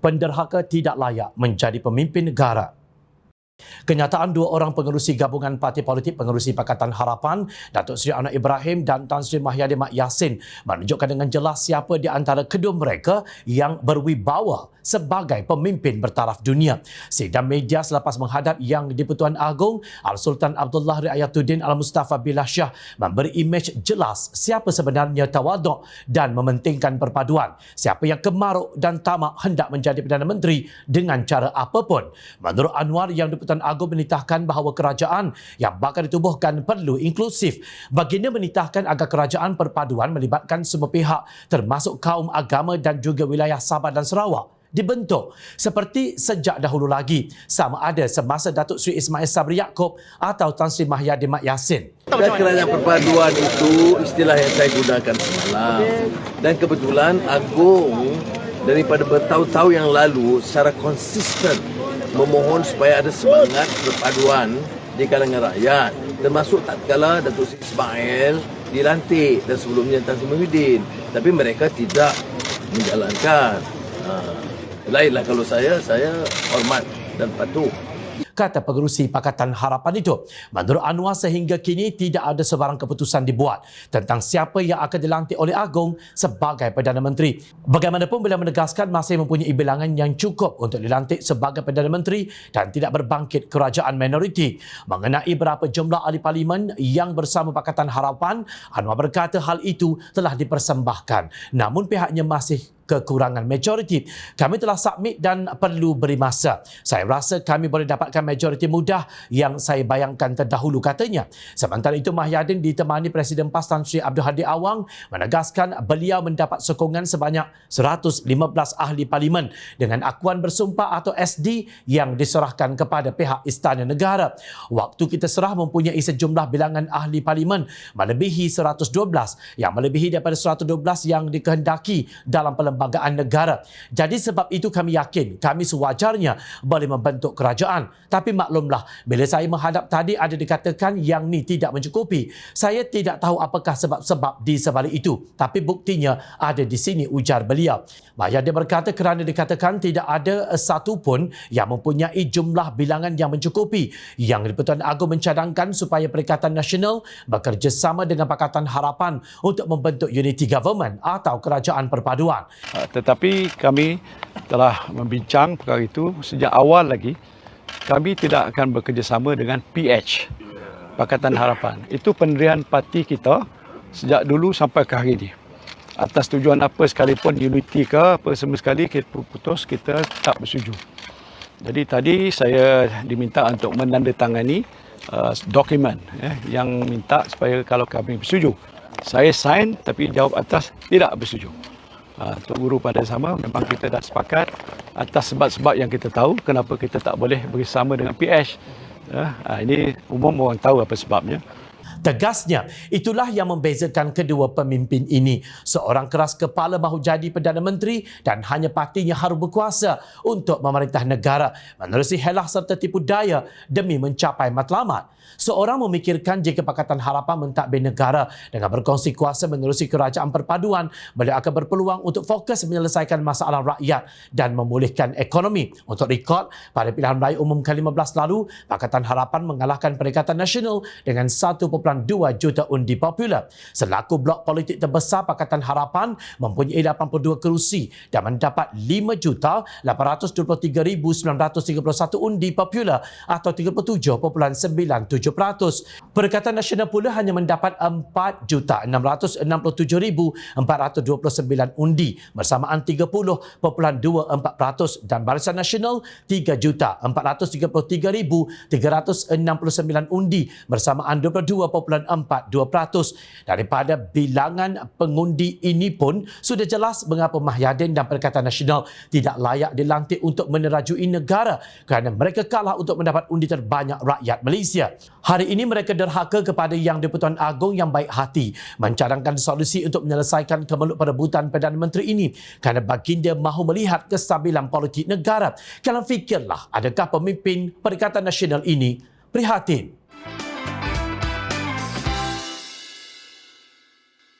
penderhaka tidak layak menjadi pemimpin negara. Kenyataan dua orang pengerusi gabungan parti politik pengerusi Pakatan Harapan, Datuk Seri Anwar Ibrahim dan Tan Sri Mahyadin Mat Yassin, menunjukkan dengan jelas siapa di antara kedua mereka yang berwibawa sebagai pemimpin bertaraf dunia. Sidang media selepas menghadap Yang di-Pertuan Agong Al-Sultan Abdullah Riayatuddin Al-Mustafa Billah Shah memberi imej jelas siapa sebenarnya tawaduk dan mementingkan perpaduan, siapa yang kemaruk dan tamak hendak menjadi Perdana Menteri dengan cara apapun. Menurut Anwar, Yang di-Pertuan Agong menitahkan bahawa kerajaan yang bakal ditubuhkan perlu inklusif. Baginda menitahkan agar kerajaan perpaduan melibatkan semua pihak termasuk kaum, agama dan juga wilayah Sabah dan Sarawak dibentuk seperti sejak dahulu lagi, sama ada semasa Datuk Seri Ismail Sabri Yaakob atau Tan Sri Mahyadin Mat Yassin. Dan kerajaan perpaduan itu istilah yang saya gunakan semalam. Dan kebetulan Agong daripada bertahun-tahun yang lalu secara konsisten memohon supaya ada semangat perpaduan di kalangan rakyat, termasuk tatkala Datuk Seri Ismail dilantik dan sebelumnya Tan Sri Muhyiddin, tapi mereka tidak menjalankan. Lainlah kalau saya hormat dan patuh, kata pengerusi Pakatan Harapan itu. Menurut Anwar, sehingga kini tidak ada sebarang keputusan dibuat tentang siapa yang akan dilantik oleh Agong sebagai Perdana Menteri. Bagaimanapun, beliau menegaskan masih mempunyai bilangan yang cukup untuk dilantik sebagai Perdana Menteri dan tidak berbangkit kerajaan minoriti. Mengenai berapa jumlah ahli parlimen yang bersama Pakatan Harapan, Anwar berkata hal itu telah dipersembahkan, namun pihaknya masih kekurangan majoriti. Kami telah submit dan perlu beri masa. Saya rasa kami boleh dapatkan majoriti mudah yang saya bayangkan terdahulu, katanya. Sementara itu, Mahyadin ditemani Presiden PAS Tan Sri Abdul Hadi Awang menegaskan beliau mendapat sokongan sebanyak 115 ahli parlimen dengan akuan bersumpah atau SD yang diserahkan kepada pihak Istana Negara. Waktu kita serah mempunyai sejumlah bilangan ahli parlimen melebihi 112 yang melebihi daripada 112 yang dikehendaki dalam perlembagaan negara. Jadi sebab itu kami yakin kami sewajarnya boleh membentuk kerajaan. Tapi maklumlah, bila saya menghadap tadi ada dikatakan yang ni tidak mencukupi. Saya tidak tahu apakah sebab-sebab di sebalik itu. Tapi buktinya ada di sini, ujar beliau. Mahyadin berkata kerana dikatakan tidak ada satu pun yang mempunyai jumlah bilangan yang mencukupi. Yang di-Pertuan Agong mencadangkan supaya Perikatan Nasional bekerjasama dengan Pakatan Harapan untuk membentuk unity government atau kerajaan perpaduan. Tetapi kami telah membincang perkara itu sejak awal lagi. Kami tidak akan bekerjasama dengan PH, Pakatan Harapan. Itu pendirian parti kita sejak dulu sampai ke hari ini. Atas tujuan apa sekalipun, unity ke apa semua sekali, kita putus kita tak bersetuju. Jadi tadi saya diminta untuk menandatangani dokumen yang minta supaya kalau kami bersetuju. Saya sign tapi jawab atas tidak bersetuju. Tok Guru pada sama, memang kita dah sepakat atas sebab-sebab yang kita tahu kenapa kita tak boleh bersama dengan PH. Ini umum orang tahu apa sebabnya. Tegasnya, itulah yang membezakan kedua pemimpin ini. Seorang keras kepala mahu jadi Perdana Menteri dan hanya partinya harus berkuasa untuk memerintah negara, menerusi helah serta tipu daya demi mencapai matlamat. Seorang memikirkan jika Pakatan Harapan mentadbir negara dengan berkongsi kuasa menerusi kerajaan perpaduan, beliau akan berpeluang untuk fokus menyelesaikan masalah rakyat dan memulihkan ekonomi. Untuk rekod, pada pilihan raya umum ke-15 lalu, Pakatan Harapan mengalahkan Perikatan Nasional dengan 1.2 juta undi popular. Selaku blok politik terbesar, Pakatan Harapan mempunyai 82 kerusi dan mendapat 5,823,931 undi popular atau 37.97%. Perikatan Nasional pula hanya mendapat 4,667,429 undi bersamaan 30.24% dan Barisan Nasional 3,433,369 undi bersamaan 22.42%. Daripada bilangan pengundi ini pun sudah jelas mengapa Mahyadin dan Perikatan Nasional tidak layak dilantik untuk menerajui negara kerana mereka kalah untuk mendapat undi terbanyak rakyat Malaysia. Hari ini mereka derhaka kepada Yang di-Pertuan Agong yang baik hati mencadangkan solusi untuk menyelesaikan kemelut perebutan Perdana Menteri ini kerana baginda mahu melihat kestabilan politik negara. Kalian fikirlah, adakah pemimpin Perikatan Nasional ini prihatin?